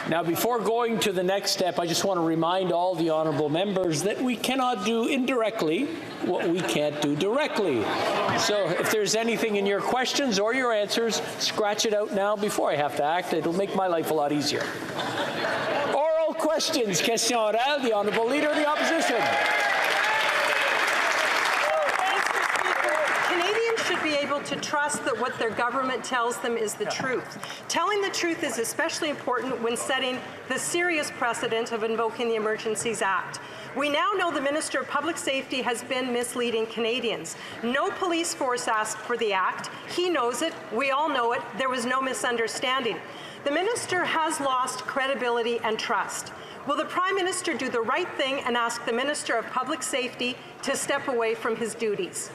Now, before going to the next step, I just want to remind all the honourable members that we cannot do indirectly what we can't do directly. So if there's anything in your questions or your answers, scratch it out now before I have to act. It'll make my life a lot easier. Oral questions. Question orale, the Honourable Leader of the Opposition. Be able to trust that what their government tells them is the truth. Telling the truth is especially important when setting the serious precedent of invoking the Emergencies Act. We now know the Minister of Public Safety has been misleading Canadians. No police force asked for the act. He knows it. We all know it. There was no misunderstanding. The Minister has lost credibility and trust. Will the Prime Minister do the right thing and ask the Minister of Public Safety to step away from his duties?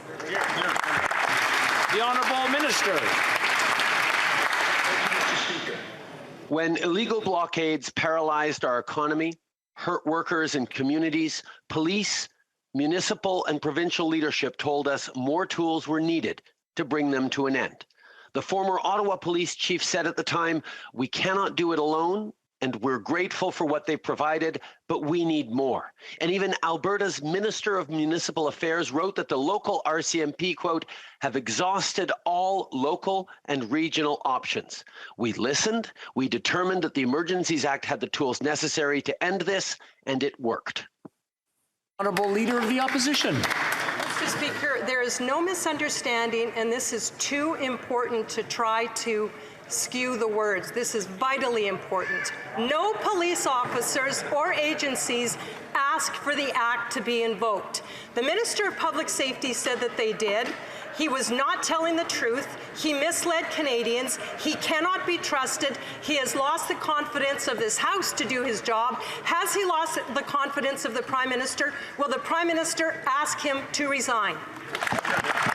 The Honourable Minister. When illegal blockades paralyzed our economy, hurt workers and communities, police, municipal and provincial leadership told us more tools were needed to bring them to an end. The former Ottawa Police Chief said at the time, "We cannot do it alone, and we're grateful for what they provided, but we need more." And even Alberta's Minister of Municipal Affairs wrote that the local RCMP, quote, "have exhausted all local and regional options." We listened, we determined that the Emergencies Act had the tools necessary to end this, and it worked. Honourable Leader of the Opposition. Mr. Speaker, there is no misunderstanding, and this is too important to try to skew the words. This is vitally important. No police officers or agencies asked for the act to be invoked. The Minister of Public Safety said that they did. He was not telling the truth. He misled Canadians. He cannot be trusted. He has lost the confidence of this House to do his job. Has he lost the confidence of the Prime Minister? Will the Prime Minister ask him to resign?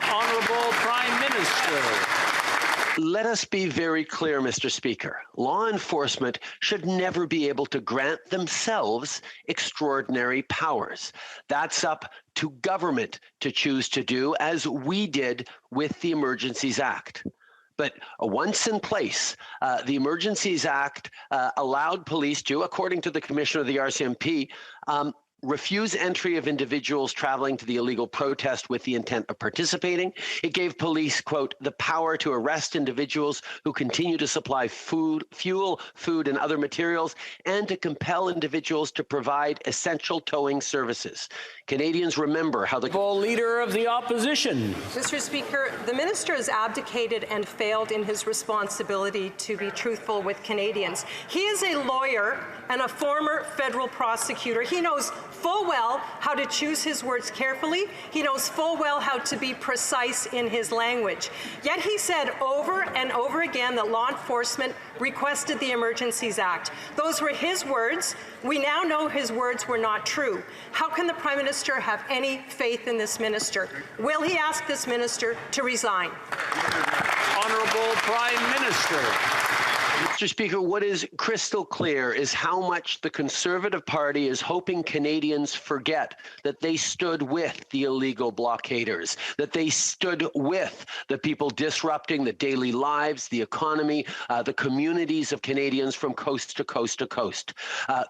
Honourable Prime Minister. Let us be very clear, Mr. Speaker. Law enforcement should never be able to grant themselves extraordinary powers. That's up to government to choose to do, as we did with the Emergencies Act. But once in place, the Emergencies Act allowed police to, according to the Commissioner of the RCMP, refuse entry of individuals traveling to the illegal protest with the intent of participating. It gave police, quote, "the power to arrest individuals who continue to supply fuel, food, and other materials, and to compel individuals to provide essential towing services." Canadians remember how the Leader of the Opposition. Mr. Speaker, the Minister has abdicated and failed in his responsibility to be truthful with Canadians. He is a lawyer and a former federal prosecutor. He knows full well how to choose his words carefully. He knows full well how to be precise in his language. Yet he said over and over again that law enforcement requested the Emergencies Act. Those were his words. We now know his words were not true. How can the Prime Minister have any faith in this minister? Will he ask this minister to resign? Honourable Prime Minister. Mr. Speaker, what is crystal clear is how much the Conservative Party is hoping Canadians forget that they stood with the illegal blockaders, that they stood with the people disrupting the daily lives, the economy, the communities of Canadians from coast to coast to coast.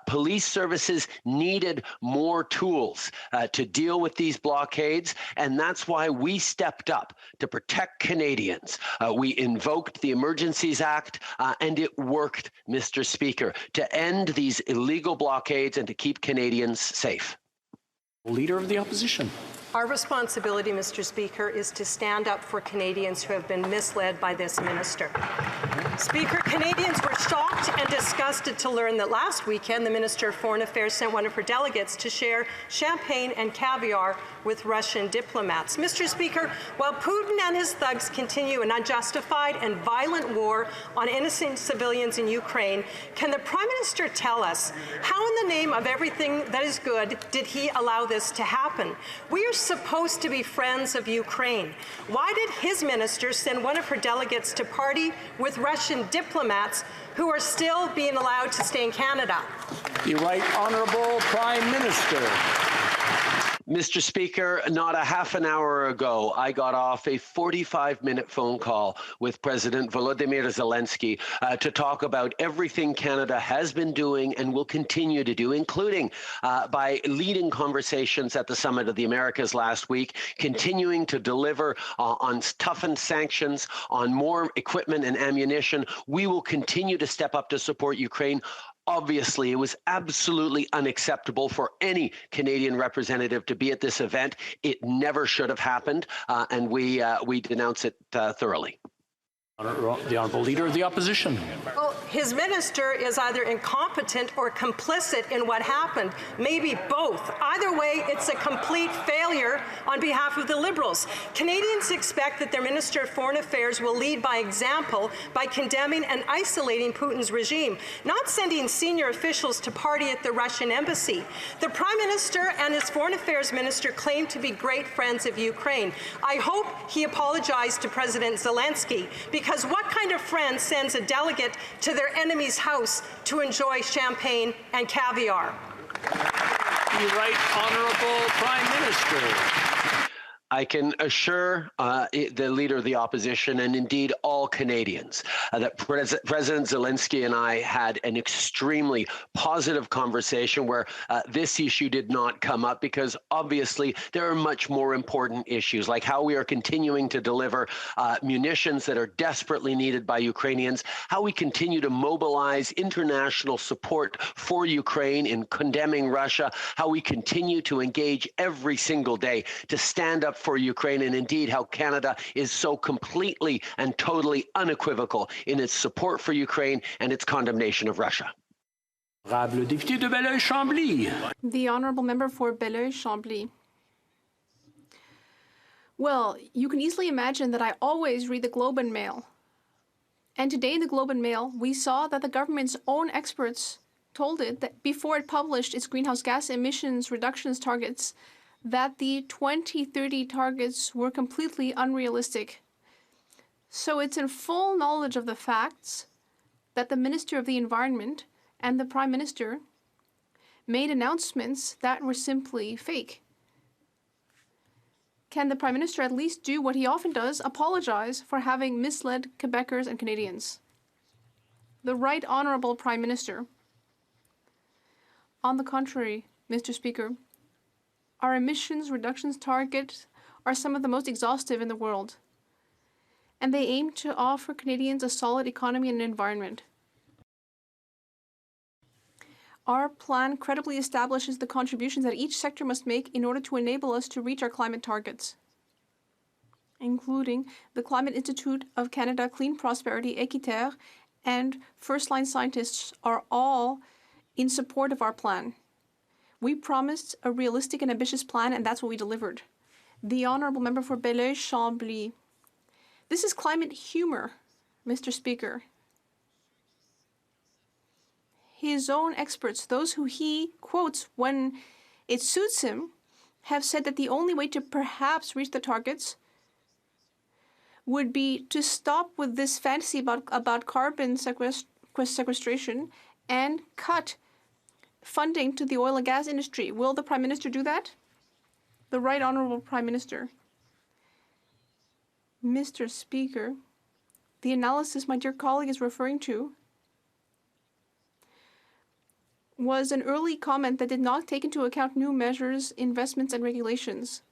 Police services needed more tools to deal with these blockades, and that's why we stepped up to protect Canadians. We invoked the Emergencies Act, and it worked, Mr. Speaker, to end these illegal blockades and to keep Canadians safe. Leader of the Opposition. Our responsibility, Mr. Speaker, is to stand up for Canadians who have been misled by this minister. Speaker, Canadians were shocked and disgusted to learn that last weekend the Minister of Foreign Affairs sent one of her delegates to share champagne and caviar with Russian diplomats. Mr. Speaker, while Putin and his thugs continue an unjustified and violent war on innocent civilians in Ukraine, can the Prime Minister tell us how, in the name of everything that is good, did he allow this to happen? We are supposed to be friends of Ukraine. Why did his minister send one of her delegates to party with Russian diplomats who are still being allowed to stay in Canada? The Right Honourable Prime Minister. Mr. Speaker, not a half an hour ago, I got off a 45-minute phone call with President Volodymyr Zelensky to talk about everything Canada has been doing and will continue to do, including by leading conversations at the Summit of the Americas last week, continuing to deliver on toughened sanctions, on more equipment and ammunition. We will continue to step up to support Ukraine. Obviously, it was absolutely unacceptable for any Canadian representative to be at this event. It never should have happened, and we denounce it thoroughly. The Honourable Leader of the Opposition. Well, his minister is either incompetent or complicit in what happened, maybe both. Either way, it's a complete failure on behalf of the Liberals. Canadians expect that their Minister of Foreign Affairs will lead by example by condemning and isolating Putin's regime, not sending senior officials to party at the Russian embassy. The Prime Minister and his Foreign Affairs Minister claim to be great friends of Ukraine. I hope he apologized to President Zelensky, because what kind of friend sends a delegate to their enemy's house to enjoy champagne and caviar? The Right Honourable Prime Minister. I can assure the Leader of the Opposition and indeed all Canadians that President Zelensky and I had an extremely positive conversation where this issue did not come up, because obviously there are much more important issues, like how we are continuing to deliver munitions that are desperately needed by Ukrainians, how we continue to mobilize international support for Ukraine in condemning Russia, how we continue to engage every single day to stand up for Ukraine, and indeed how Canada is so completely and totally unequivocal in its support for Ukraine and its condemnation of Russia. Député de Belleuil-Chambly. The Honourable Member for Belleuil-Chambly. Well, you can easily imagine that I always read the Globe and Mail. And today in the Globe and Mail, we saw that the government's own experts told it that before it published its greenhouse gas emissions reductions targets, that the 2030 targets were completely unrealistic. So it's in full knowledge of the facts that the Minister of the Environment and the Prime Minister made announcements that were simply fake. Can the Prime Minister at least do what he often does, apologize for having misled Quebecers and Canadians? The Right Honourable Prime Minister. On the contrary, Mr. Speaker, our emissions reductions targets are some of the most exhaustive in the world, and they aim to offer Canadians a solid economy and environment. Our plan credibly establishes the contributions that each sector must make in order to enable us to reach our climate targets, including the Climate Institute of Canada, Clean Prosperity, Équiterre, and first-line scientists are all in support of our plan. We promised a realistic and ambitious plan, and that's what we delivered. The Honourable Member for Belleuil-Chambly. This is climate humor, Mr. Speaker. His own experts, those who he quotes when it suits him, have said that the only way to perhaps reach the targets would be to stop with this fantasy about carbon sequestration and cut funding to the oil and gas industry. Will the Prime Minister do that? The Right Honourable Prime Minister. Mr. Speaker, the analysis my dear colleague is referring to was an early comment that did not take into account new measures, investments, and regulations.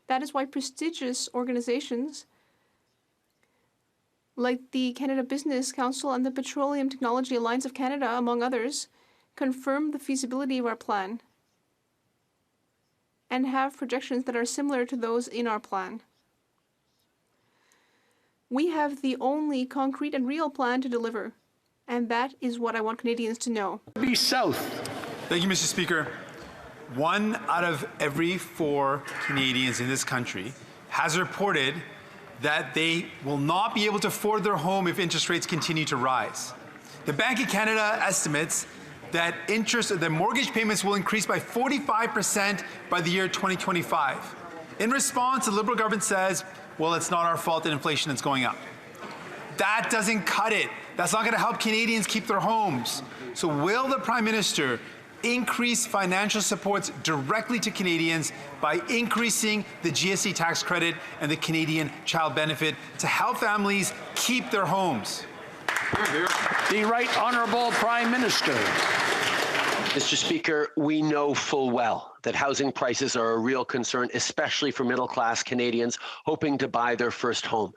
That is why prestigious organizations like the Canada Business Council and the Petroleum Technology Alliance of Canada, among others, confirm the feasibility of our plan and have projections that are similar to those in our plan. We have the only concrete and real plan to deliver, and that is what I want Canadians to know. Be South. Thank you, Mr. Speaker. 1 out of every 4 Canadians in this country has reported that they will not be able to afford their home if interest rates continue to rise. The Bank of Canada estimates that mortgage payments will increase by 45% by the year 2025. In response, the Liberal government says, well, it's not our fault that inflation is going up. That doesn't cut it. That's not going to help Canadians keep their homes. So will the Prime Minister increase financial supports directly to Canadians by increasing the GST tax credit and the Canadian Child Benefit to help families keep their homes. The Right Honourable Prime Minister. Mr. Speaker, we know full well that housing prices are a real concern, especially for middle-class Canadians hoping to buy their first home.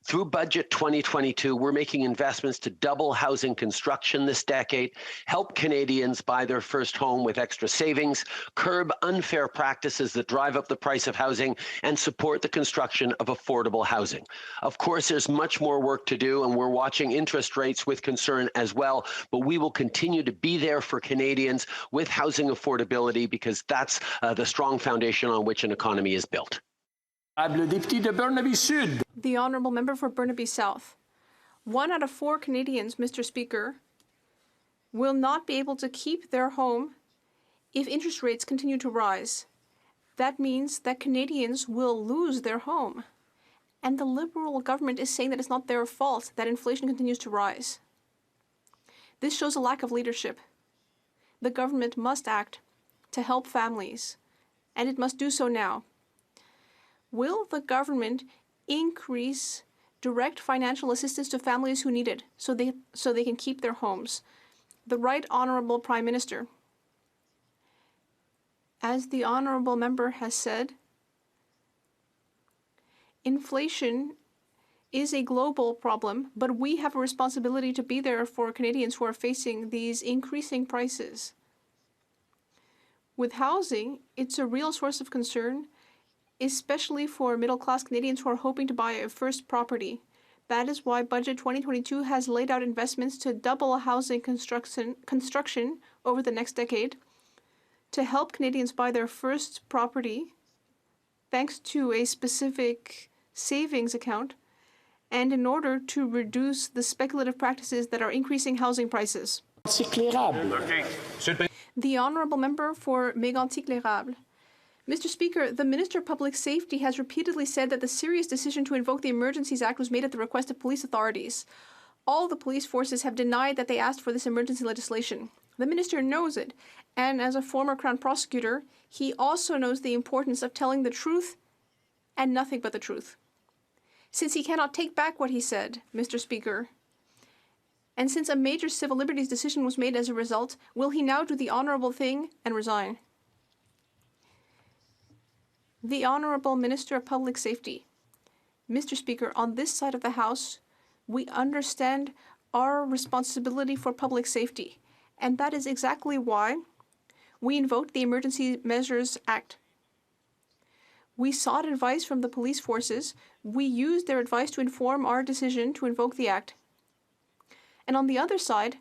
Through Budget 2022, we're making investments to double housing construction this decade, help Canadians buy their first home with extra savings, curb unfair practices that drive up the price of housing, and support the construction of affordable housing. Of course, there's much more work to do, and we're watching interest rates with concern as well, but we will continue to be there for Canadians with housing affordability because that's the strong foundation on which an economy is built. Le député de Burnaby Sud. The Honourable Member for Burnaby South. 1 out of 4 Canadians, Mr. Speaker, will not be able to keep their home if interest rates continue to rise. That means that Canadians will lose their home. And the Liberal government is saying that it's not their fault that inflation continues to rise. This shows a lack of leadership. The government must act to help families, and it must do so now. Will the government increase direct financial assistance to families who need it so they can keep their homes? The Right Honourable Prime Minister. As the Honourable Member has said, inflation is a global problem, but we have a responsibility to be there for Canadians who are facing these increasing prices. With housing, it's a real source of concern, especially for middle-class Canadians who are hoping to buy a first property. That is why Budget 2022 has laid out investments to double housing construction over the next decade, to help Canadians buy their first property, thanks to a specific savings account, and in order to reduce the speculative practices that are increasing housing prices. The Honourable Member for Mégantic-L'Érable. Mr. Speaker, the Minister of Public Safety has repeatedly said that the serious decision to invoke the Emergencies Act was made at the request of police authorities. All the police forces have denied that they asked for this emergency legislation. The Minister knows it, and as a former Crown Prosecutor, he also knows the importance of telling the truth and nothing but the truth. Since he cannot take back what he said, Mr. Speaker, and since a major civil liberties decision was made as a result, will he now do the honourable thing and resign? The Honourable Minister of Public Safety. Mr. Speaker, on this side of the House, we understand our responsibility for public safety, and that is exactly why we invoked the Emergency Measures Act. We sought advice from the police forces. We used their advice to inform our decision to invoke the Act. And on the other side,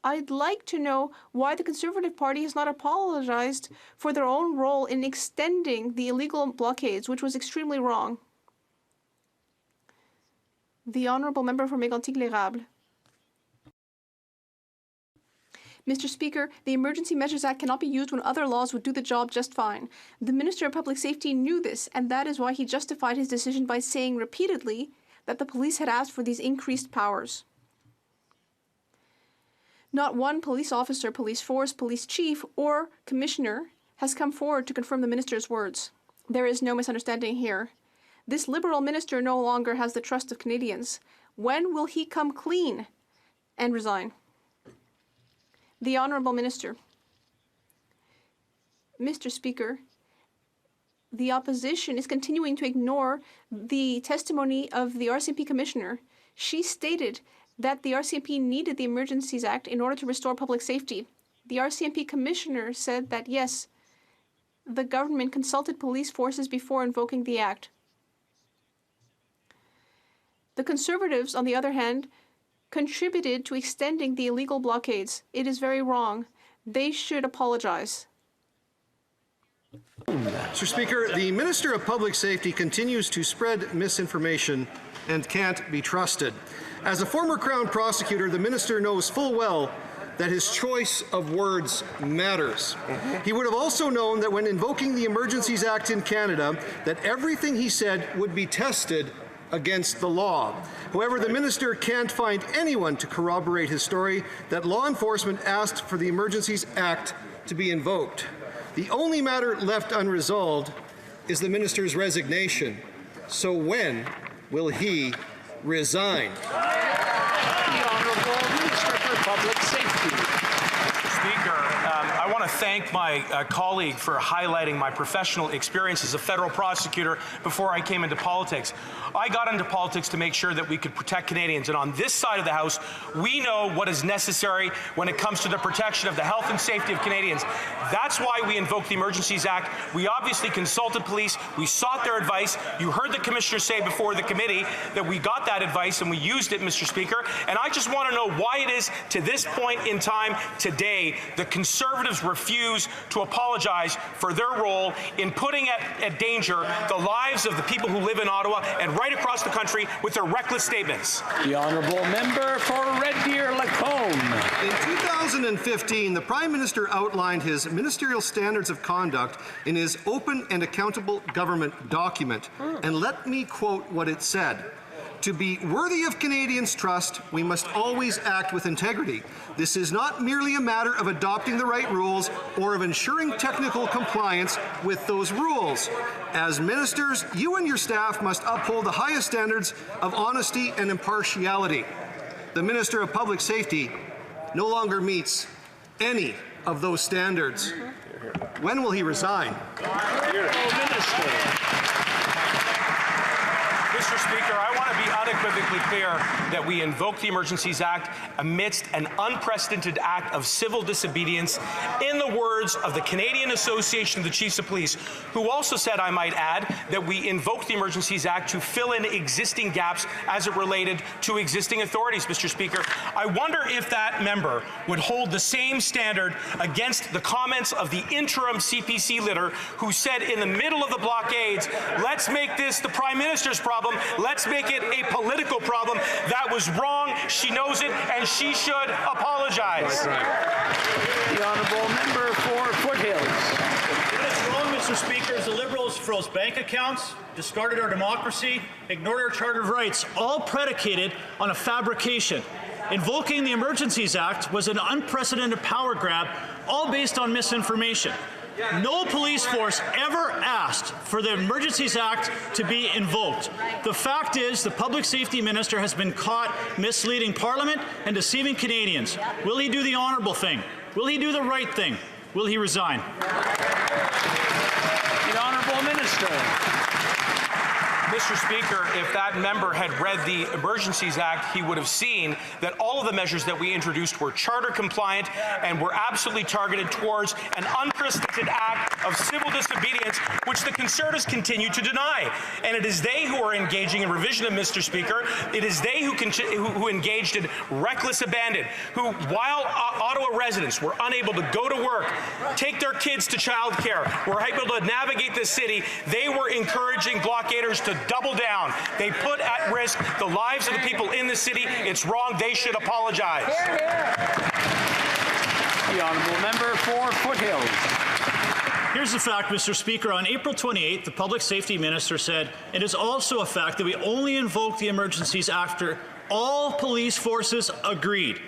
I'd like to know why the Conservative Party has not apologized for their own role in extending the illegal blockades, which was extremely wrong. The Honourable Member for Mégantic-L'Érable. Mr. Speaker, the Emergency Measures Act cannot be used when other laws would do the job just fine. The Minister of Public Safety knew this, and that is why he justified his decision by saying repeatedly that the police had asked for these increased powers. Not one police officer, police force, police chief, or commissioner has come forward to confirm the minister's words. There is no misunderstanding here. This Liberal minister no longer has the trust of Canadians. When will he come clean and resign? The Honourable Minister. Mr. Speaker, the opposition is continuing to ignore the testimony of the RCMP Commissioner. She stated that the RCMP needed the Emergencies Act in order to restore public safety. The RCMP Commissioner said that, yes, the government consulted police forces before invoking the Act. The Conservatives, on the other hand, contributed to extending the illegal blockades. It is very wrong. They should apologize. Mr. Speaker, the Minister of Public Safety continues to spread misinformation and can't be trusted. As a former Crown Prosecutor, the Minister knows full well that his choice of words matters. He would have also known that when invoking the Emergencies Act in Canada, that everything he said would be tested against the law. However, the minister can't find anyone to corroborate his story that law enforcement asked for the Emergencies Act to be invoked. The only matter left unresolved is the minister's resignation. So when will he resign? The Honourable Minister for Public Safety. Speaker, I want to thank my colleague for highlighting my professional experience as a federal prosecutor before I came into politics. I got into politics to make sure that we could protect Canadians, and on this side of the House, we know what is necessary when it comes to the protection of the health and safety of Canadians. That's why we invoked the Emergencies Act. We obviously consulted police. We sought their advice. You heard the Commissioner say before the committee that we got that advice and we used it, Mr. Speaker. And I just want to know why it is, to this point in time today, the Conservatives refuse to apologize for their role in putting at danger the lives of the people who live in Ottawa and right across the country with their reckless statements. The Honourable Member for Red Deer Lacombe. In 2015, the Prime Minister outlined his ministerial standards of conduct in his Open and Accountable Government document. And let me quote what it said. To be worthy of Canadians' trust, we must always act with integrity. This is not merely a matter of adopting the right rules or of ensuring technical compliance with those rules. As ministers, you and your staff must uphold the highest standards of honesty and impartiality. The Minister of Public Safety no longer meets any of those standards. When will he resign? Mr. Speaker, I want to be unequivocally clear that we invoke the Emergencies Act amidst an unprecedented act of civil disobedience, in the words of the Canadian Association of the Chiefs of Police, who also said, I might add, that we invoked the Emergencies Act to fill in existing gaps as it related to existing authorities, Mr. Speaker. I wonder if that member would hold the same standard against the comments of the interim CPC leader who said in the middle of the blockades, let's make this the Prime Minister's problem. Let's make it a political problem. That was wrong. She knows it, and she should apologize. The Honourable Member for Foothills. What is wrong, Mr. Speaker, is the Liberals froze bank accounts, discarded our democracy, ignored our Charter of Rights, all predicated on a fabrication. Invoking the Emergencies Act was an unprecedented power grab, all based on misinformation. No police force ever asked for the Emergencies Act to be invoked. The fact is, the Public Safety Minister has been caught misleading Parliament and deceiving Canadians. Will he do the honourable thing? Will he do the right thing? Will he resign? The Honourable Minister. Mr. Speaker, if that member had read the Emergencies Act, he would have seen that all of the measures that we introduced were charter compliant and were absolutely targeted towards an unprecedented act of civil disobedience, which the Conservatives continue to deny. And it is they who are engaging in revisionism, Mr. Speaker. It is they who engaged in reckless abandon, who, while Ottawa residents were unable to go to work, take their kids to childcare, were able to navigate the city, they were encouraging blockaders to double down. They put at risk the lives of the people in the city. It's wrong. They should apologize. The Honourable Member for Foothills. Here's the fact, Mr. Speaker. On April 28th, the Public Safety Minister said, it is also a fact that we only invoke the Emergencies after all police forces agreed.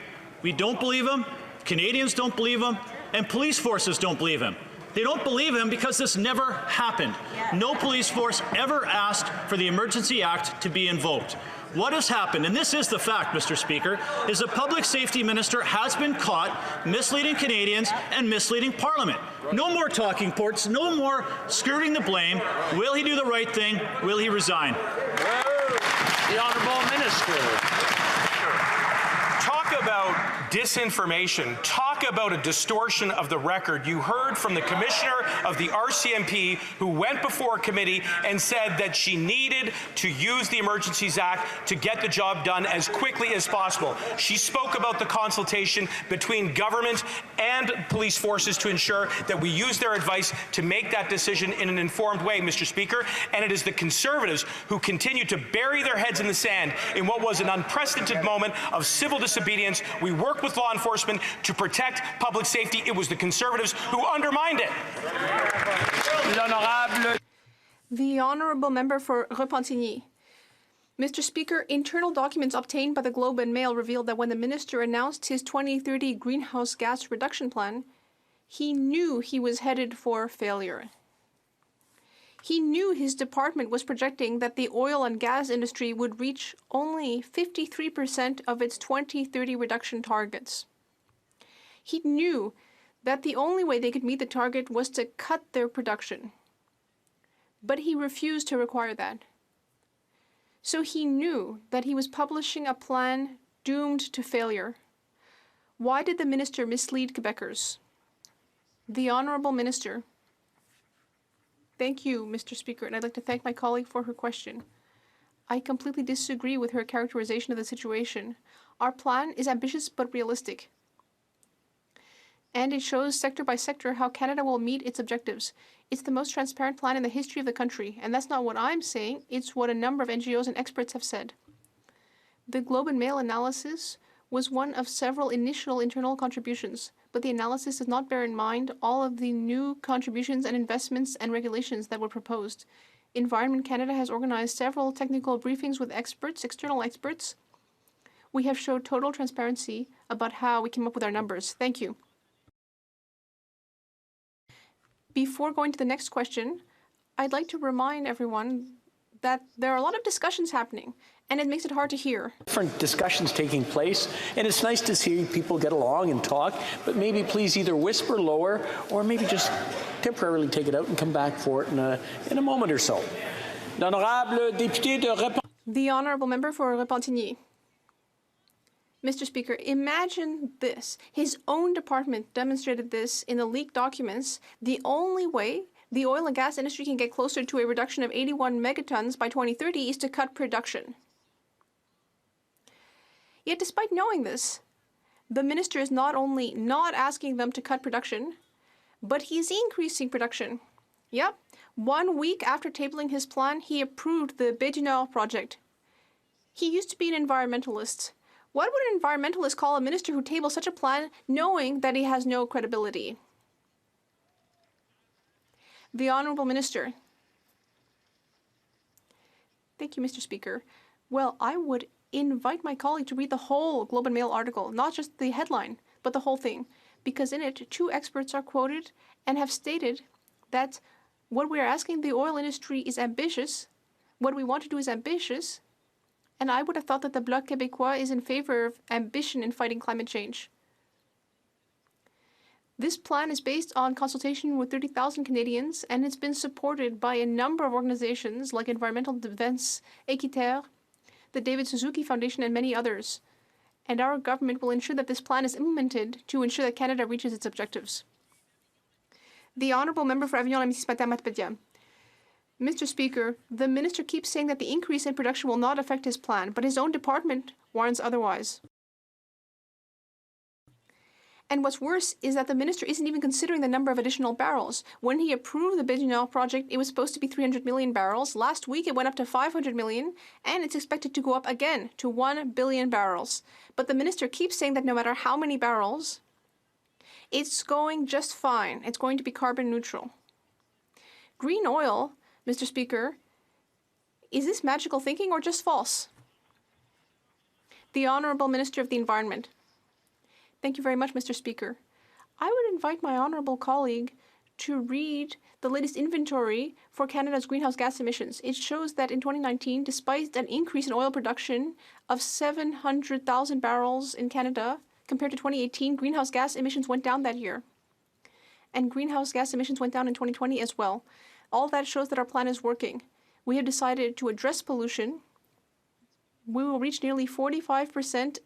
We don't believe him, Canadians don't believe him, and police forces don't believe him. They don't believe him because this never happened. No police force ever asked for the Emergency Act to be invoked. What has happened, and this is the fact, Mr. Speaker, is the Public Safety Minister has been caught misleading Canadians and misleading Parliament. No more talking points, no more skirting the blame. Will he do the right thing? Will he resign? The Honourable Minister. Talk about disinformation. Talk about a distortion of the record. You heard from the Commissioner of the RCMP who went before a committee and said that she needed to use the Emergencies Act to get the job done as quickly as possible. She spoke about the consultation between government and police forces to ensure that we use their advice to make that decision in an informed way, Mr. Speaker. And it is the Conservatives who continue to bury their heads in the sand in what was an unprecedented moment of civil disobedience. We worked with law enforcement to protect public safety. It was the Conservatives who undermined it. The Honourable Member for Repentigny. Mr. Speaker, internal documents obtained by the Globe and Mail revealed that when the minister announced his 2030 greenhouse gas reduction plan, he knew he was headed for failure. He knew his department was projecting that the oil and gas industry would reach only 53% of its 2030 reduction targets. He knew that the only way they could meet the target was to cut their production. But he refused to require that. So he knew that he was publishing a plan doomed to failure. Why did the minister mislead Quebecers? The Honourable Minister. Thank you, Mr. Speaker, and I'd like to thank my colleague for her question. I completely disagree with her characterization of the situation. Our plan is ambitious but realistic. And it shows sector by sector how Canada will meet its objectives. It's the most transparent plan in the history of the country, and that's not what I'm saying, it's what a number of NGOs and experts have said. The Globe and Mail analysis was one of several initial internal contributions, but the analysis does not bear in mind all of the new contributions and investments and regulations that were proposed. Environment Canada has organized several technical briefings with experts, external experts. We have showed total transparency about how we came up with our numbers. Thank you. Before going to the next question, I'd like to remind everyone that there are a lot of discussions happening, and it makes it hard to hear. Different discussions taking place, and it's nice to see people get along and talk, but maybe please either whisper lower or maybe just temporarily take it out and come back for it in a moment or so. The Honourable Member for Repentigny. Mr. Speaker, imagine this. His own department demonstrated this in the leaked documents. The only way the oil and gas industry can get closer to a reduction of 81 megatons by 2030 is to cut production. Yet despite knowing this, the minister is not only not asking them to cut production, but he's increasing production. Yep, 1 week after tabling his plan, he approved the Baie du Nord project. He used to be an environmentalist. What would an environmentalist call a minister who tables such a plan knowing that he has no credibility? The Honourable Minister. Thank you, Mr. Speaker. Well, I would invite my colleague to read the whole Globe and Mail article, not just the headline, but the whole thing, because in it, 2 experts are quoted and have stated that what we are asking the oil industry is ambitious, what we want to do is ambitious, and I would have thought that the Bloc Québécois is in favor of ambition in fighting climate change. This plan is based on consultation with 30,000 Canadians, and it's been supported by a number of organizations like Environmental Defense, Équiterre, the David Suzuki Foundation, and many others. And our government will ensure that this plan is implemented to ensure that Canada reaches its objectives. The Honourable Member for Avignon-Missisquoi-Matapédia. Mr. Speaker, the minister keeps saying that the increase in production will not affect his plan, but his own department warns otherwise. And what's worse is that the minister isn't even considering the number of additional barrels. When he approved the Baie du Nord project, it was supposed to be 300 million barrels. Last week, it went up to 500 million, and it's expected to go up again to 1 billion barrels. But the minister keeps saying that no matter how many barrels, it's going just fine. It's going to be carbon neutral. Green oil, Mr. Speaker, is this magical thinking or just false? The Honourable Minister of the Environment. Thank you very much, Mr. Speaker. I would invite my honourable colleague to read the latest inventory for Canada's greenhouse gas emissions. It shows that in 2019, despite an increase in oil production of 700,000 barrels in Canada, compared to 2018, greenhouse gas emissions went down that year. And greenhouse gas emissions went down in 2020 as well. All that shows that our plan is working. We have decided to address pollution. We will reach nearly 45%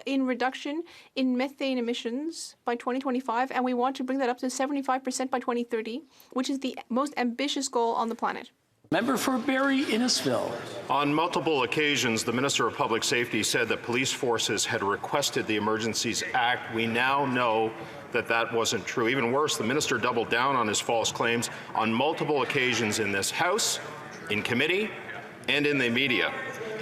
in reduction in methane emissions by 2025, and we want to bring that up to 75% by 2030, which is the most ambitious goal on the planet. Member for Barrie Innisfil. On multiple occasions, the Minister of Public Safety said that police forces had requested the Emergencies Act. We now know that that wasn't true. Even worse, the minister doubled down on his false claims on multiple occasions in this House, in committee, and in the media.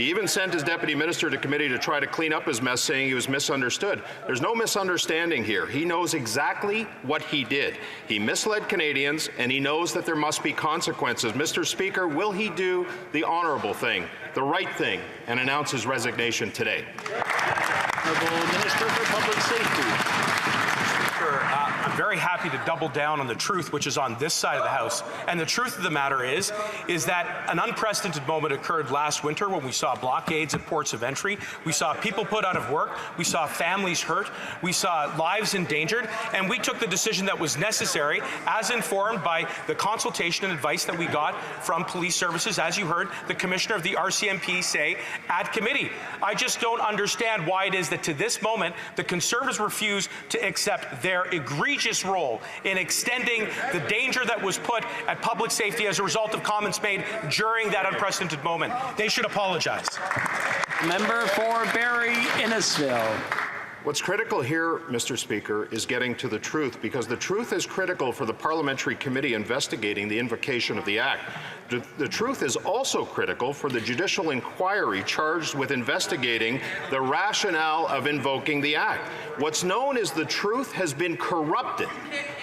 He even sent his deputy minister to committee to try to clean up his mess, saying he was misunderstood. There's no misunderstanding here. He knows exactly what he did. He misled Canadians, and he knows that there must be consequences. Mr. Speaker, will he do the honorable thing, the right thing, and announce his resignation today? Honourable Minister for Public Safety. I'm very happy to double down on the truth, which is on this side of the House. And the truth of the matter is that an unprecedented moment occurred last winter when we saw blockades at ports of entry. We saw people put out of work. We saw families hurt. We saw lives endangered. And we took the decision that was necessary, as informed by the consultation and advice that we got from police services, as you heard the Commissioner of the RCMP say at committee. I just don't understand why it is that to this moment the Conservatives refuse to accept their egregious role in extending the danger that was put at public safety as a result of comments made during that unprecedented moment. They should apologize. Member for Barrie Innisfil. What's critical here, Mr. Speaker, is getting to the truth, because the truth is critical for the parliamentary committee investigating the invocation of the Act. The truth is also critical for the judicial inquiry charged with investigating the rationale of invoking the Act. What's known as the truth has been corrupted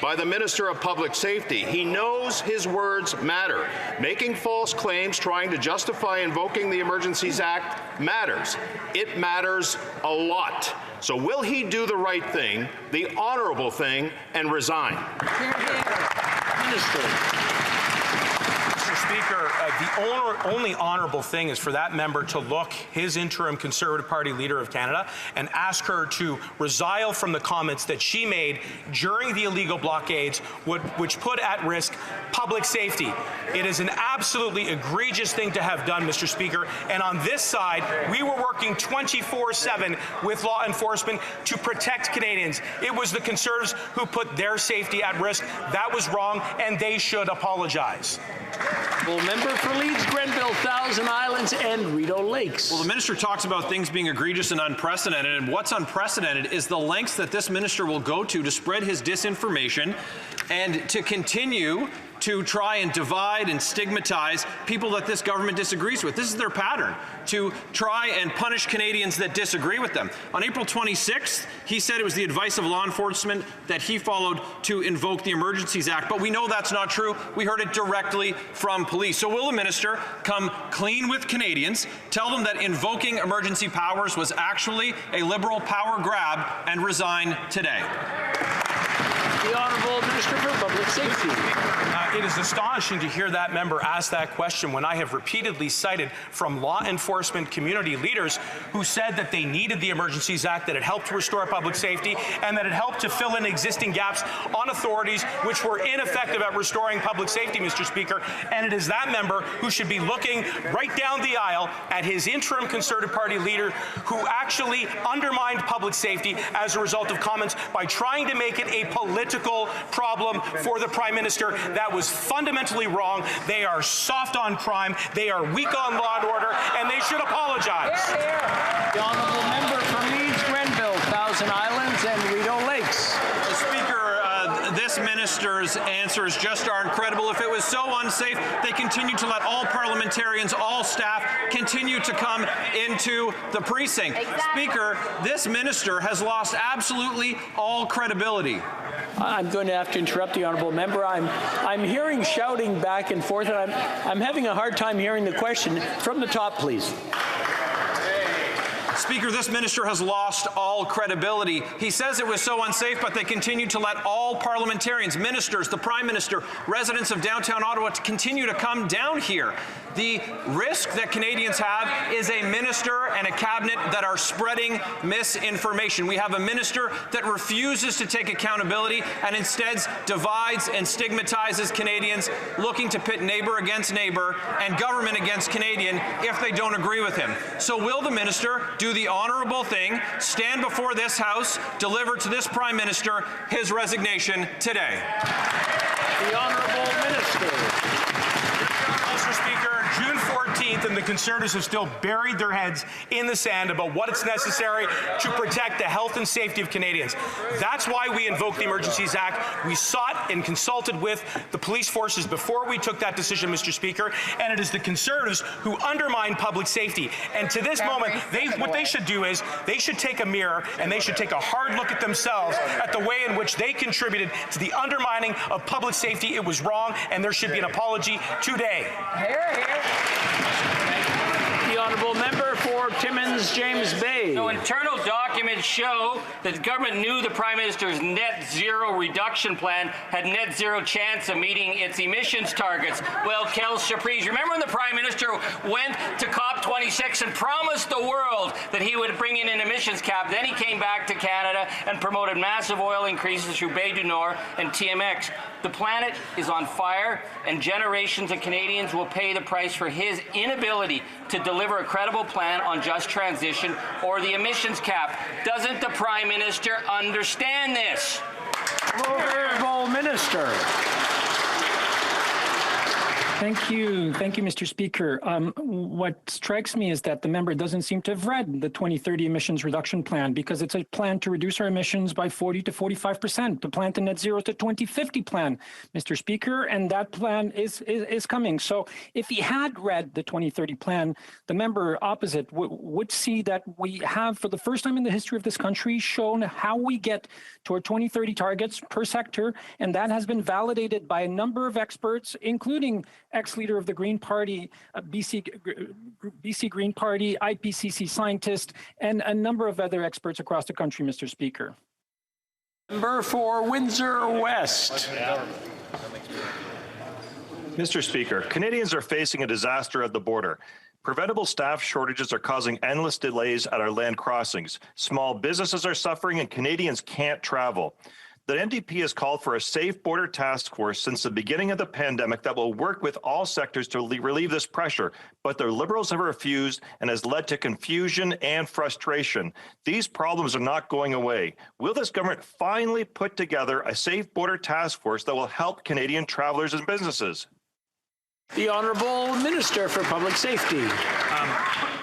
by the Minister of Public Safety. He knows his words matter. Making false claims, trying to justify invoking the Emergencies Act matters. It matters a lot. So will he do the right thing, the honorable thing, and resign? Minister. Mr. Speaker, the only honorable thing is for that member to look his interim Conservative Party leader of Canada and ask her to resile from the comments that she made during the illegal blockades, which put at risk public safety. It is an absolutely egregious thing to have done, Mr. Speaker. And on this side, we were working 24/7 with law enforcement to protect Canadians. It was the Conservatives who put their safety at risk. That was wrong, and they should apologize. Well, member for Leeds, Grenville, Thousand Islands, and Rideau Lakes. Well, the minister talks about things being egregious and unprecedented, and what's unprecedented is the lengths that this minister will go to spread his disinformation and to continue to try and divide and stigmatize people that this government disagrees with. This is their pattern, to try and punish Canadians that disagree with them. On April 26th, he said it was the advice of law enforcement that he followed to invoke the Emergencies Act, but we know that's not true. We heard it directly from police. So will the minister come clean with Canadians, tell them that invoking emergency powers was actually a Liberal power grab, and resign today? The Honourable Minister for Public Safety. It is astonishing to hear that member ask that question when I have repeatedly cited from law enforcement community leaders who said that they needed the Emergencies Act, that it helped to restore public safety, and that it helped to fill in existing gaps on authorities which were ineffective at restoring public safety, Mr. Speaker. And it is that member who should be looking right down the aisle at his interim Conservative Party leader who actually undermined public safety as a result of comments by trying to make it a political problem for the Prime Minister. That was fundamentally wrong. They are soft on crime, they are weak on law and order, and they should apologize. The Honourable Member for Leeds, Grenville, Thousand Islands, and Rideau Lakes. Speaker, this minister's answers just aren't credible. If it was so unsafe, they continue to let all parliamentarians, all staff, continue to come into the precinct. Exactly. Speaker, this minister has lost absolutely all credibility. I'm going to have to interrupt the honourable member. I'm hearing shouting back and forth, and I'm having a hard time hearing the question. From the top, please. Speaker, this minister has lost all credibility. He says it was so unsafe, but they continue to let all parliamentarians, ministers, the Prime Minister, residents of downtown Ottawa to continue to come down here. The risk that Canadians have is a minister and a cabinet that are spreading misinformation. We have a minister that refuses to take accountability and instead divides and stigmatizes Canadians, looking to pit neighbor against neighbor and government against Canadian if they don't agree with him. So will the minister do the honorable thing, stand before this House, deliver to this Prime Minister his resignation today? The Honourable Minister. Mr. Speaker, June 14th in the Conservatives have still buried their heads in the sand about what it's necessary to protect the health and safety of Canadians. That's why we invoked the Emergencies Act. We sought and consulted with the police forces before we took that decision, Mr. Speaker, and it is the Conservatives who undermine public safety. And to this moment, what they should do is they should take a mirror and they should take a hard look at themselves at the way in which they contributed to the undermining of public safety. It was wrong, and there should be an apology today. The honourable member for Timmins James Bay. So internal documents show that the government knew the Prime Minister's net zero reduction plan had net zero chance of meeting its emissions targets. Well, quelle surprise. Remember when the Prime Minister went to COP26 and promised the world that he would bring in an emissions cap? Then he came back to Canada and promoted massive oil increases through Bay du Nord and TMX. The planet is on fire, and generations of Canadians will pay the price for his inability to deliver a credible plan on just transition or the emissions cap. Doesn't the Prime Minister understand this? Honourable Minister. Thank you, Mr. Speaker. What strikes me is that the member doesn't seem to have read the 2030 emissions reduction plan, because it's a plan to reduce our emissions by 40 to 45%, the plan to net zero to 2050 plan, Mr. Speaker, and that plan is coming. So if he had read the 2030 plan, the member opposite would see that we have, for the first time in the history of this country, shown how we get to our 2030 targets per sector, and that has been validated by a number of experts, including ex-leader of the Green Party, BC Green Party, IPCC scientist, and a number of other experts across the country, Mr. Speaker. Member for Windsor West. Mr. Speaker, Canadians are facing a disaster at the border. Preventable staff shortages are causing endless delays at our land crossings. Small businesses are suffering and Canadians can't travel. The NDP has called for a safe border task force since the beginning of the pandemic that will work with all sectors to relieve this pressure, but the Liberals have refused and has led to confusion and frustration. These problems are not going away. Will this government finally put together a safe border task force that will help Canadian travelers and businesses? The Honourable Minister for Public Safety.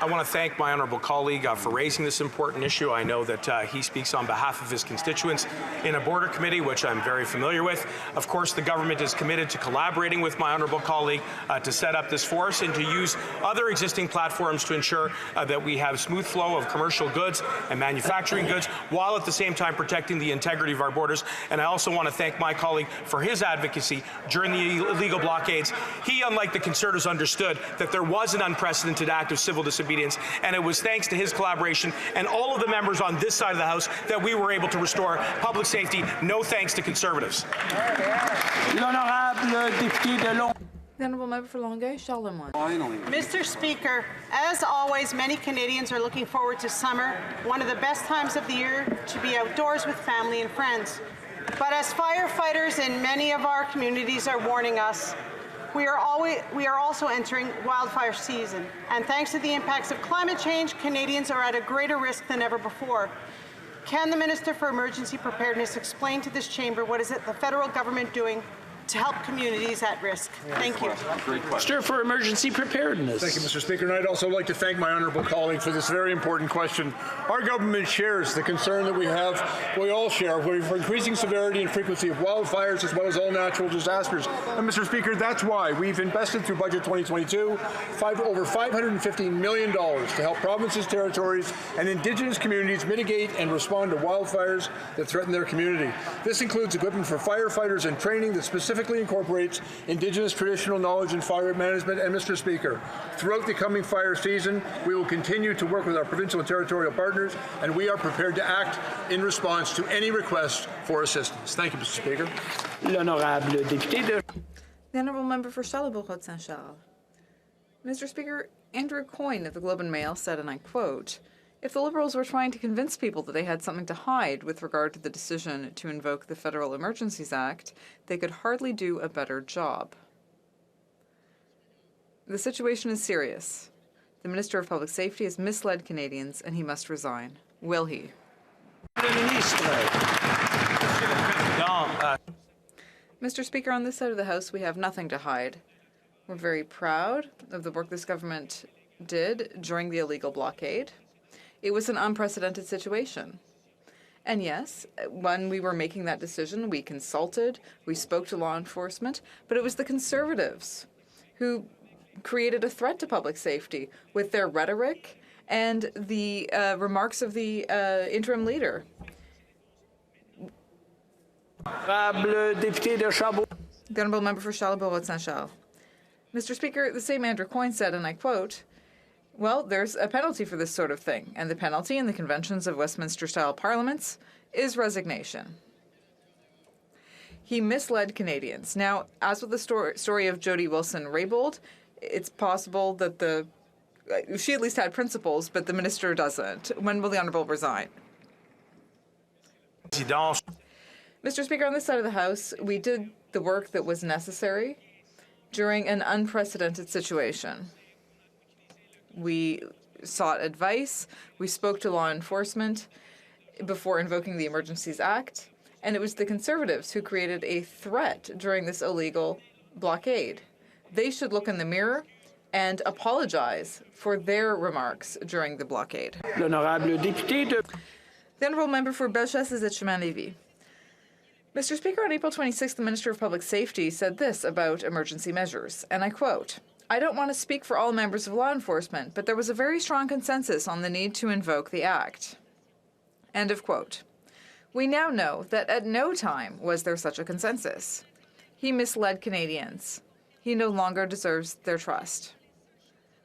I want to thank my honourable colleague for raising this important issue. I know that he speaks on behalf of his constituents in a border committee, which I'm very familiar with. Of course, the government is committed to collaborating with my honourable colleague to set up this force and to use other existing platforms to ensure that we have smooth flow of commercial goods and manufacturing goods, while at the same time protecting the integrity of our borders. And I also want to thank my colleague for his advocacy during the illegal blockades. He, unlike the Conservatives, understood that there was an unprecedented act of civil disobedience, and it was thanks to his collaboration and all of the members on this side of the House that we were able to restore public safety. No thanks to Conservatives. The Honourable Member for Longueuil, Charlemagne. Mr. Speaker, as always, many Canadians are looking forward to summer, one of the best times of the year to be outdoors with family and friends. But as firefighters in many of our communities are warning us, we are also entering wildfire season, and thanks to the impacts of climate change, Canadians are at a greater risk than ever before. Can the Minister for Emergency Preparedness explain to this chamber what is the federal government doing to help communities at risk? Thank you. Minister for Emergency Preparedness. Thank you, Mr. Speaker. And I'd also like to thank my honourable colleague for this very important question. Our government shares the concern that we all share, for increasing severity and frequency of wildfires as well as all natural disasters. And Mr. Speaker, that's why we've invested through Budget 2022 over $550 million to help provinces, territories, and Indigenous communities mitigate and respond to wildfires that threaten their community. This includes equipment for firefighters and training that specifically incorporates Indigenous traditional knowledge in fire management. And Mr. Speaker, throughout the coming fire season, we will continue to work with our provincial and territorial partners, and we are prepared to act in response to any request for assistance. Thank you, Mr. Speaker. The Honourable Member for Charlebourg-Saint-Charles. Mr. Speaker, Andrew Coyne of the Globe and Mail said, and I quote, "If the Liberals were trying to convince people that they had something to hide with regard to the decision to invoke the Federal Emergencies Act, they could hardly do a better job." The situation is serious. The Minister of Public Safety has misled Canadians, and he must resign. Will he? Mr. Speaker, on this side of the House, we have nothing to hide. We're very proud of the work this government did during the illegal blockade. It was an unprecedented situation. And yes, when we were making that decision, we consulted, we spoke to law enforcement, but it was the Conservatives who created a threat to public safety with their rhetoric and the remarks of the interim leader. The Honourable Member for Charlebourg-Saint-Charles. Mr. Speaker, the same Andrew Coyne said, and I quote, "Well, there's a penalty for this sort of thing, and the penalty in the conventions of Westminster-style parliaments is resignation." He misled Canadians. Now, as with the story of Jody Wilson-Raybould, it's possible that she at least had principles, but the minister doesn't. When will the Honourable resign? Mr. Speaker, on this side of the House, we did the work that was necessary during an unprecedented situation. We sought advice, we spoke to law enforcement before invoking the Emergencies Act, and it was the Conservatives who created a threat during this illegal blockade. They should look in the mirror and apologize for their remarks during the blockade. The Honourable Member for Bellechasse-Chemin-Lévis. Mr. Speaker, on April 26th, the Minister of Public Safety said this about emergency measures, and I quote, "I don't want to speak for all members of law enforcement, but there was a very strong consensus on the need to invoke the Act." End of quote. We now know that at no time was there such a consensus. He misled Canadians. He no longer deserves their trust.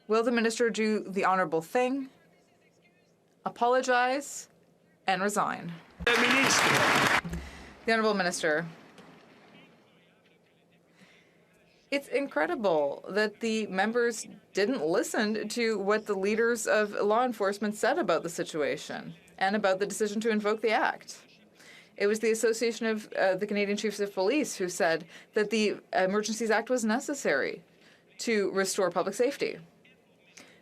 Will the minister do the honourable thing, apologize, and resign? The Honourable Minister. It's incredible that the members didn't listen to what the leaders of law enforcement said about the situation and about the decision to invoke the Act. It was the Association of the Canadian Chiefs of Police who said that the Emergencies Act was necessary to restore public safety.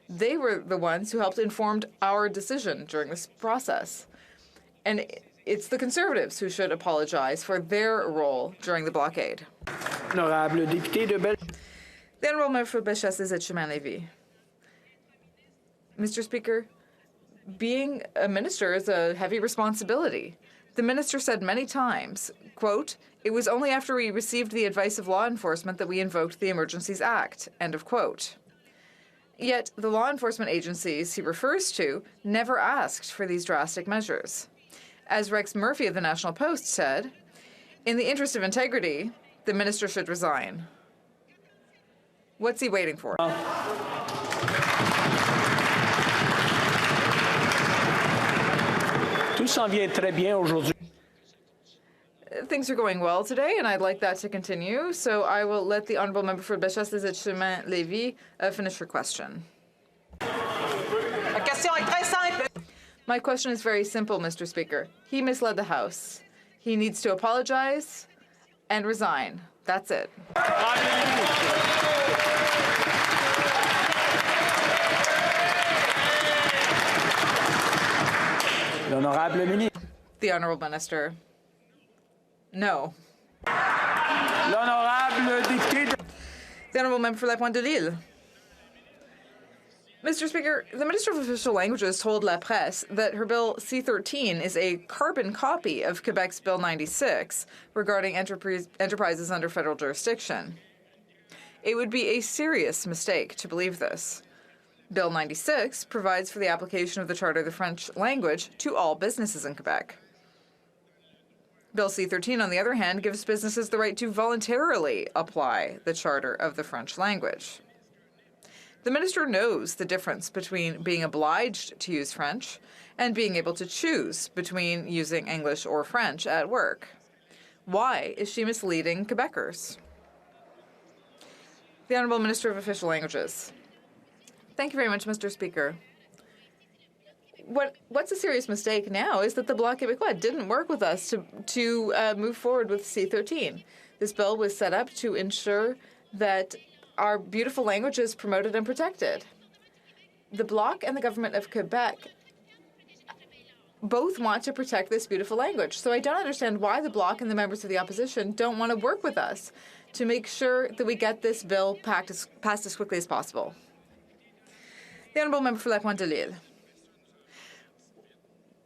They were the ones who helped inform our decision during this process. And it's the Conservatives who should apologize for their role during the blockade. The Honourable Member for Bellechasse-Chemin-Lévis. Mr. Speaker, being a minister is a heavy responsibility. The minister said many times, quote, "It was only after we received the advice of law enforcement that we invoked the Emergencies Act," end of quote. Yet the law enforcement agencies he refers to never asked for these drastic measures. As Rex Murphy of the National Post said, "In the interest of integrity, the minister should resign." What's he waiting for? Things are going well today, and I'd like that to continue, so I will let the Honourable Member for Bellechasse-Chemin-Lévis finish her question. My question is very simple, Mr. Speaker. He misled the House. He needs to apologize and resign. That's it. The Honourable Minister. No. The Honourable Member for La Pointe de l'Île. Mr. Speaker, the Minister of Official Languages told La Presse that her Bill C-13 is a carbon copy of Quebec's Bill 96 regarding enterprises under federal jurisdiction. It would be a serious mistake to believe this. Bill 96 provides for the application of the Charter of the French language to all businesses in Quebec. Bill C-13, on the other hand, gives businesses the right to voluntarily apply the Charter of the French language. The minister knows the difference between being obliged to use French and being able to choose between using English or French at work. Why is she misleading Quebecers? The Honourable Minister of Official Languages. Thank you very much, Mr. Speaker. What's a serious mistake now is that the Bloc Québécois didn't work with us to move forward with C-13. This bill was set up to ensure that our beautiful language is promoted and protected. The Bloc and the government of Quebec both want to protect this beautiful language. So I don't understand why the Bloc and the members of the opposition don't want to work with us to make sure that we get this bill passed as quickly as possible. The Honourable Member for La Pointe-de-Lille.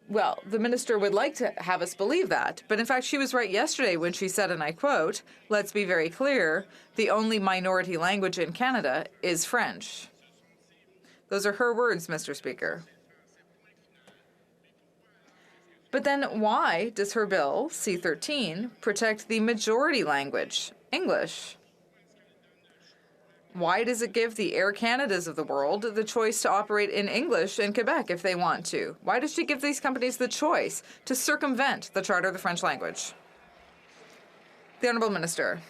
Well, the minister would like to have us believe that, but in fact she was right yesterday when she said, and I quote, "Let's be very clear, the only minority language in Canada is French." Those are her words, Mr. Speaker. But then why does her bill, C-13, protect the majority language, English? Why does it give the Air Canadas of the world the choice to operate in English in Quebec if they want to? Why does she give these companies the choice to circumvent the Charter of the French language? The Honourable Minister.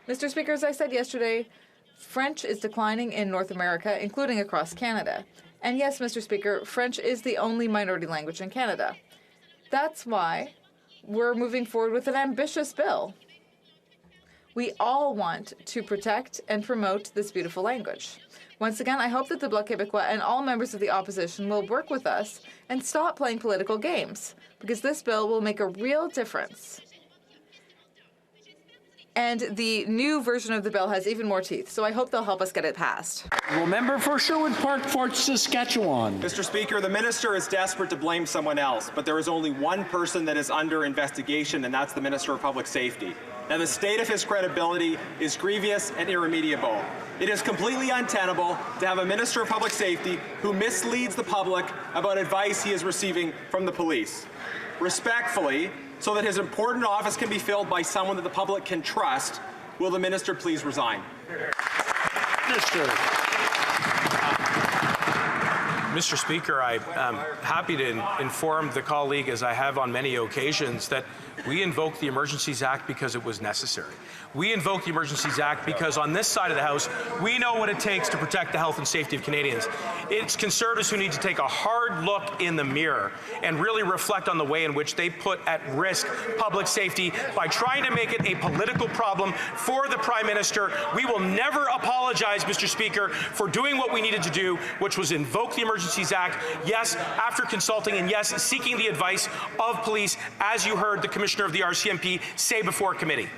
Mr. Speaker, as I said yesterday, French is declining in North America, including across Canada. And yes, Mr. Speaker, French is the only minority language in Canada. That's why we're moving forward with an ambitious bill. We all want to protect and promote this beautiful language. Once again, I hope that the Bloc Québécois and all members of the opposition will work with us and stop playing political games, because this bill will make a real difference. And the new version of the bill has even more teeth, so I hope they'll help us get it passed. Member for Sherwood Park, Fort Saskatchewan. Mr. Speaker, the minister is desperate to blame someone else, but there is only one person that is under investigation, and that's the Minister of Public Safety. Now, the state of his credibility is grievous and irremediable. It is completely untenable to have a Minister of Public Safety who misleads the public about advice he is receiving from the police. Respectfully, so that his important office can be filled by someone that the public can trust, will the minister please resign? Mr. Speaker, I'm happy to inform the colleague, as I have on many occasions, that we invoked the Emergencies Act because it was necessary. We invoked the Emergencies Act because on this side of the House, we know what it takes to protect the health and safety of Canadians. It's Conservatives who need to take a hard look in the mirror and really reflect on the way in which they put at risk public safety by trying to make it a political problem for the Prime Minister. We will never apologize, Mr. Speaker, for doing what we needed to do, which was invoke the Emergencies Act, yes, after consulting and yes, seeking the advice of police, as you heard the Commissioner of the RCMP say before committee.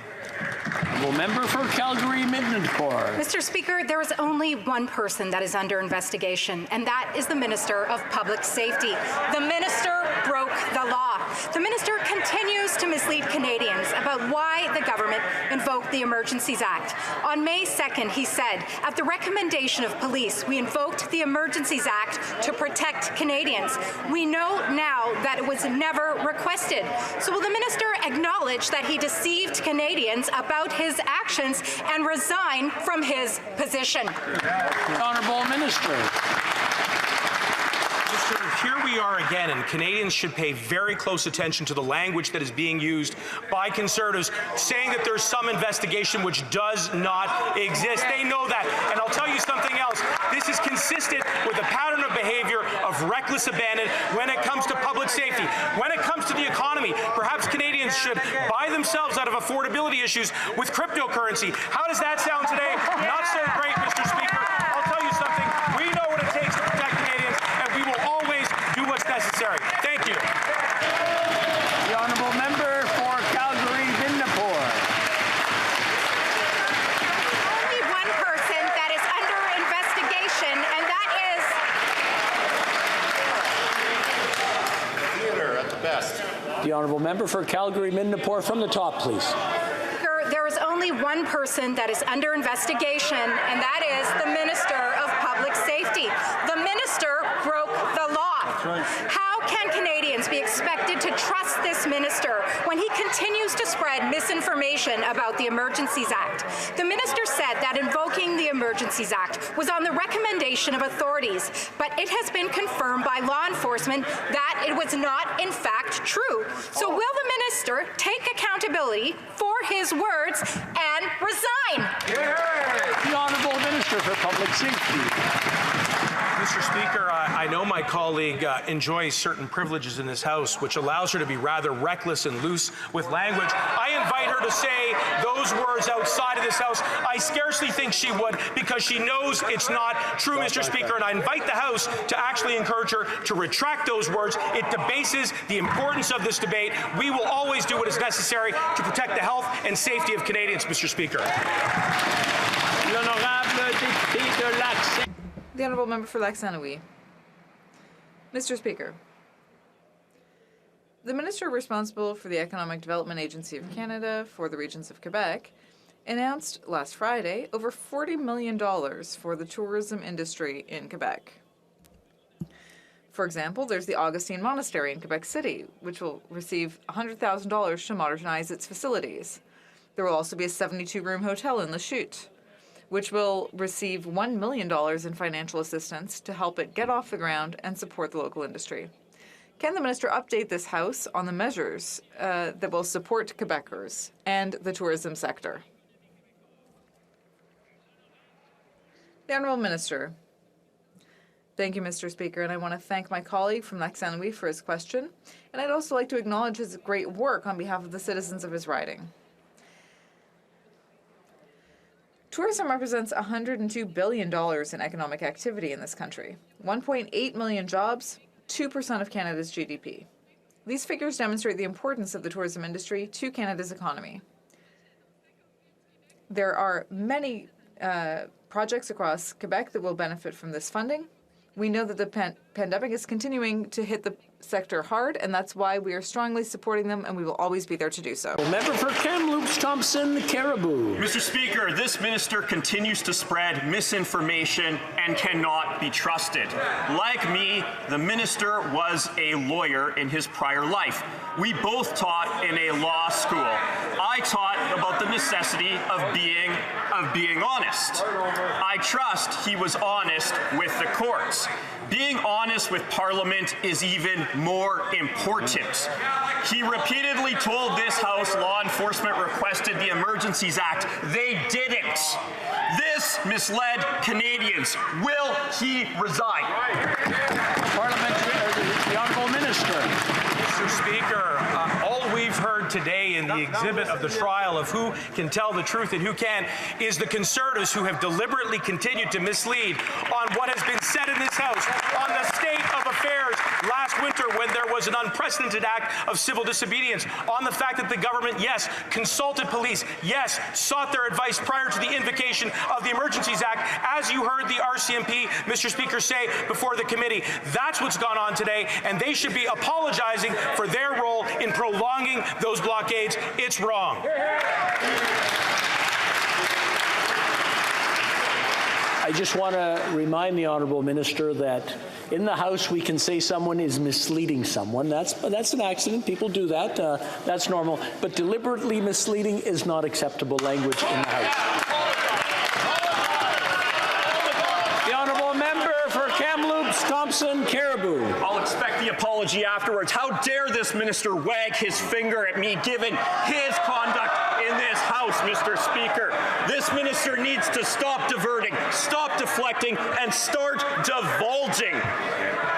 Member for Calgary-Midnapore. Mr. Speaker, there is only one person that is under investigation, and that is the Minister of Public Safety. The minister broke the law. The minister continues to mislead Canadians about why the government invoked the Emergencies Act. On May 2nd, he said, at the recommendation of police, we invoked the Emergencies Act to protect Canadians. We know now that it was never requested. So will the minister acknowledge that he deceived Canadians about his actions and resign from his position? Honourable Minister. Here we are again, and Canadians should pay very close attention to the language that is being used by Conservatives, saying that there's some investigation which does not exist. They know that. And I'll tell you something else. This is consistent with a pattern of behavior of reckless abandon when it comes to public safety. When it comes to the economy, perhaps Canadians should buy themselves out of affordability issues with cryptocurrency. How does that sound today? Not so great, Mr. Speaker. I'll tell you something. We know what it takes to protect Canadians, and we will always do what's necessary. Thank you. The honourable member for Calgary-Midnapore. Only one person that is under investigation, and that is Theater at the best. The honourable member for Calgary-Midnapore from the top, please. there is only one person that is under investigation, and that is the Minister of Public Safety. The minister broke the law. How can Canadians be expected to trust this minister when he continues to spread misinformation about the Emergencies Act? The minister said that invoking the Emergencies Act was on the recommendation of authorities, but it has been confirmed by law enforcement that it was not, in fact, true. So will the minister take accountability for his words and resign? The Honourable Minister for Public Safety. Mr. Speaker, I know my colleague enjoys certain privileges in this House, which allows her to be rather reckless and loose with language. I invite her to say those words outside of this House. I scarcely think she would, because she knows it's not true, Mr. Speaker, and I invite the House to actually encourage her to retract those words. It debases the importance of this debate. We will always do what is necessary to protect the health and safety of Canadians, Mr. Speaker. The Honourable Member for Lac-Saint-Louis. Mr. Speaker, the Minister responsible for the Economic Development Agency of Canada for the regions of Quebec announced last Friday over $40 million for the tourism industry in Quebec. For example, there's the Augustine Monastery in Quebec City, which will receive $100,000 to modernize its facilities. There will also be a 72-room hotel in Lachute, which will receive $1 million in financial assistance to help it get off the ground and support the local industry. Can the Minister update this House on the measures that will support Quebecers and the tourism sector? The Honourable Minister. Thank you, Mr. Speaker, and I want to thank my colleague from Lac-Saint-Louis for his question, and I'd also like to acknowledge his great work on behalf of the citizens of his riding. Tourism represents $102 billion in economic activity in this country, 1.8 million jobs, 2% of Canada's GDP. These figures demonstrate the importance of the tourism industry to Canada's economy. There are many projects across Quebec that will benefit from this funding. We know that the pandemic is continuing to hit the sector hard, and that's why we are strongly supporting them, and we will always be there to do so. Member for Kamloops, Thompson, Caribou. Mr. Speaker, this minister continues to spread misinformation and cannot be trusted. Like me, the minister was a lawyer in his prior life. We both taught in a law school. I taught about the necessity of being honest. I trust he was honest with the courts. Being honest with Parliament is even more important. He repeatedly told this House law enforcement requested the Emergencies Act. They didn't. This misled Canadians. Will he resign? The Honourable Minister. Mr. Speaker, all we've heard today in the exhibit of the trial of who can tell the truth and who can't is the Conservatives who have deliberately continued to mislead on what has been said in this House on the state of affairs last winter when there was an unprecedented act of civil disobedience, on the fact that the government, yes, consulted police, yes, sought their advice prior to the invocation of the Emergencies Act, as you heard the RCMP, Mr. Speaker, say before the committee. That's what's gone on today, and they should be apologizing for their role in prolonging those blockades. It's wrong. I just want to remind the Honourable Minister that in the House we can say someone is misleading someone. That's an accident. People do that. That's normal. But deliberately misleading is not acceptable language in the House. The Honourable Member for Kamloops, Thompson, Caribou. I'll expect the apology afterwards. How dare this minister wag his finger at me given his conduct in this House, Mr. Speaker. This minister needs to stop diverting, stop deflecting, and start divulging.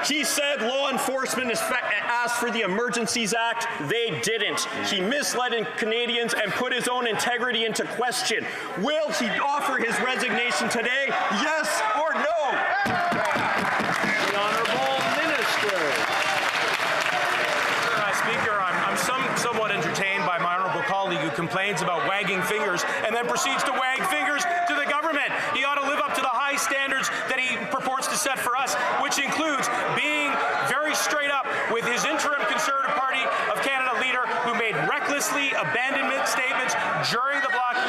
He said law enforcement asked for the Emergencies Act. They didn't. He misled Canadians and put his own integrity into question. Will he offer his resignation today? Yes or no? The Honourable Minister. Speaker, I'm somewhat entertained by my honourable colleague who complains about wagging fingers and then proceeds to wag fingers to the government. He ought to live up to the high standards that he purports to set for us, which includes being very straight up with his interim Conservative Party of Canada leader who made recklessly abandonment statements during the block.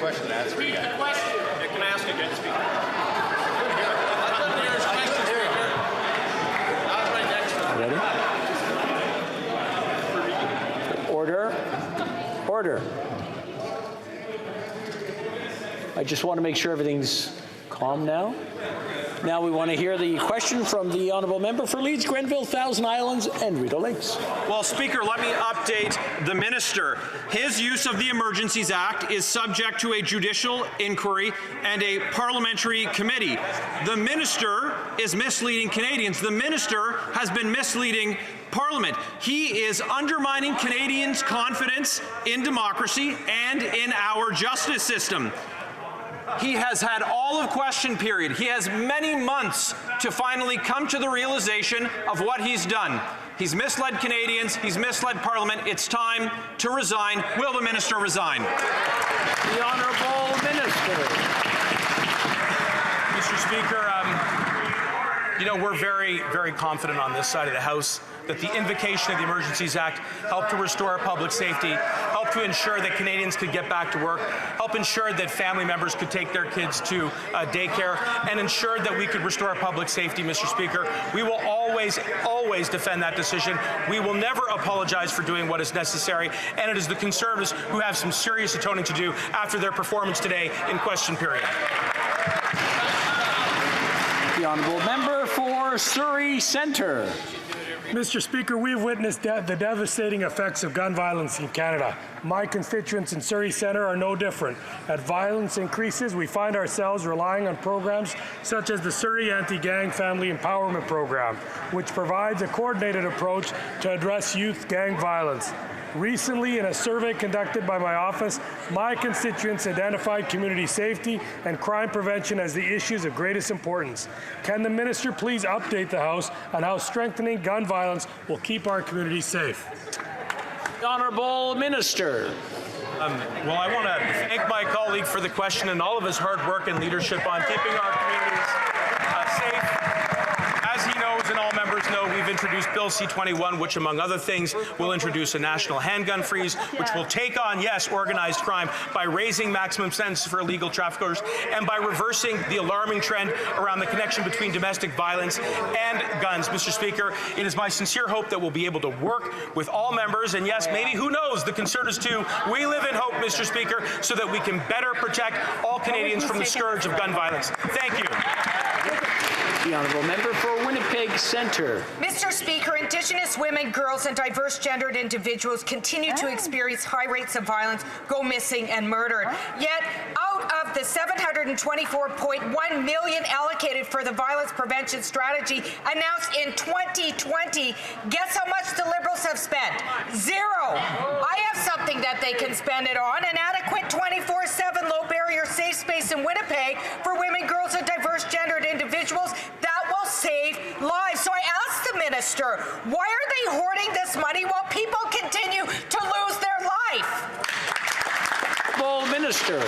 Question asked. Can I ask again, Speaker? Ready? Order. Order. I just want to make sure everything's calm now. Now we want to hear the question from the Honourable Member for Leeds, Grenville, Thousand Islands, and Rideau Lakes. Well, Speaker, let me update the minister. His use of the Emergencies Act is subject to a judicial inquiry and a parliamentary committee. The minister is misleading Canadians. The minister has been misleading Parliament. He is undermining Canadians' confidence in democracy and in our justice system. He has had all of question period. He has many months to finally come to the realization of what he's done. He's misled Canadians. He's misled Parliament. It's time to resign. Will the minister resign? The Honourable Minister. Mr. Speaker, we're very, very confident on this side of the House that the invocation of the Emergencies Act helped to restore public safety, helped to ensure that Canadians could get back to work, helped ensure that family members could take their kids to daycare, and ensured that we could restore public safety, Mr. Speaker. We will always, always defend that decision. We will never apologize for doing what is necessary, and it is the Conservatives who have some serious atoning to do after their performance today in question period. The Honourable Member for Surrey Centre. Mr. Speaker, we've witnessed the devastating effects of gun violence in Canada. My constituents in Surrey Centre are no different. As violence increases, we find ourselves relying on programs such as the Surrey Anti-Gang Family Empowerment Program, which provides a coordinated approach to address youth gang violence. Recently, in a survey conducted by my office, my constituents identified community safety and crime prevention as the issues of greatest importance. Can the minister please update the House on how strengthening gun violence will keep our communities safe? The Honourable Minister. Well, I want to thank my colleague for the question and all of his hard work and leadership on keeping our communities safe. As he knows and all members know, we've introduced Bill C-21, which, among other things, will introduce a national handgun freeze, which will take on, yes, organized crime by raising maximum sentences for illegal traffickers and by reversing the alarming trend around the connection between domestic violence and guns. Mr. Speaker, it is my sincere hope that we'll be able to work with all members, and yes, maybe, who knows, the Conservatives too. We live in hope, Mr. Speaker, so that we can better protect all Canadians from the scourge of gun violence. Thank you. The Honourable Member for Winnipeg Centre. Mr. Speaker, Indigenous women, girls, and diverse gendered individuals continue to experience high rates of violence, go missing, and murdered. Yet, out of the $724.1 million allocated for the violence prevention strategy announced in 2020, guess how much the Liberals have spent? Zero. I have something that they can spend it on, an adequate 24/7 low-barrier safe space in Winnipeg for women, girls, and diverse gendered individuals. That will save lives. So I asked the minister, why are they hoarding this money while people continue to lose their life? Honourable Minister.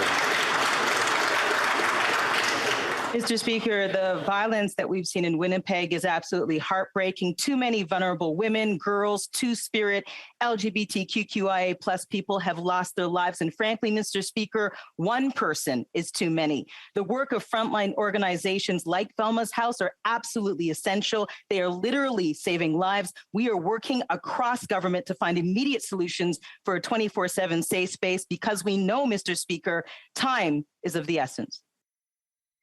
Mr. Speaker, the violence that we've seen in Winnipeg is absolutely heartbreaking. Too many vulnerable women, girls, Two-Spirit, LGBTQIA+ people have lost their lives. And frankly, Mr. Speaker, one person is too many. The work of frontline organizations like Velma's House are absolutely essential. They are literally saving lives. We are working across government to find immediate solutions for a 24/7 safe space because we know, Mr. Speaker, time is of the essence.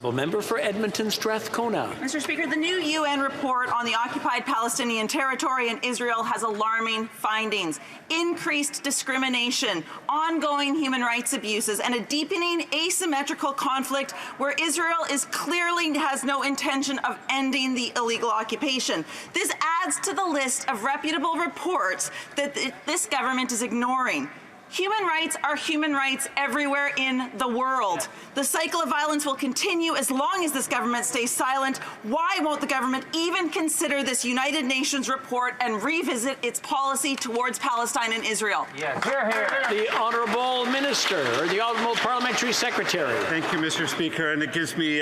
Member for Edmonton Strathcona. Mr. Speaker, the new UN report on the occupied Palestinian territory in Israel has alarming findings. Increased discrimination, ongoing human rights abuses, and a deepening asymmetrical conflict where Israel clearly has no intention of ending the illegal occupation. This adds to the list of reputable reports that this government is ignoring. Human rights are human rights everywhere in the world. The cycle of violence will continue as long as this government stays silent. Why won't the government even consider this United Nations report and revisit its policy towards Palestine and Israel? Yes. The Honourable Minister, or the Honourable Parliamentary Secretary. Thank you, Mr. Speaker, and it gives me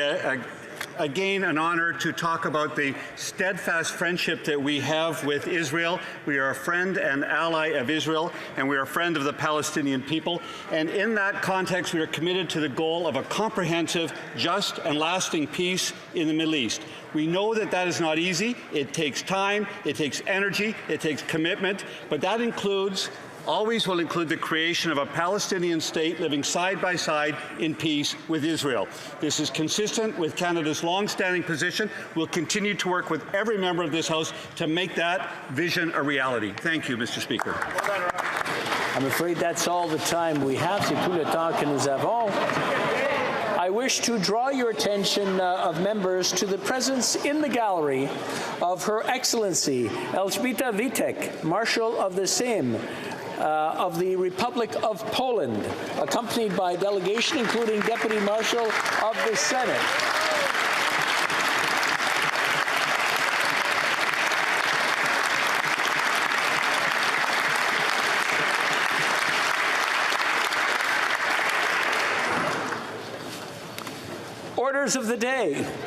again an honor to talk about the steadfast friendship that we have with Israel. We are a friend and ally of Israel, and we are a friend of the Palestinian people. And in that context, we are committed to the goal of a comprehensive, just, and lasting peace in the Middle East. We know that that is not easy. It takes time, it takes energy, it takes commitment, but that always will include the creation of a Palestinian state living side by side in peace with Israel. This is consistent with Canada's long-standing position. We'll continue to work with every member of this House to make that vision a reality. Thank you, Mr. Speaker. I'm afraid that's all the time we have. C'est tout le temps que nous avons. I wish to draw your attention of members to the presence in the gallery of Her Excellency Elżbieta Witek, Marshal of the Sejm of the Republic of Poland, accompanied by a delegation including Deputy Marshal of the Senate. matters of the day.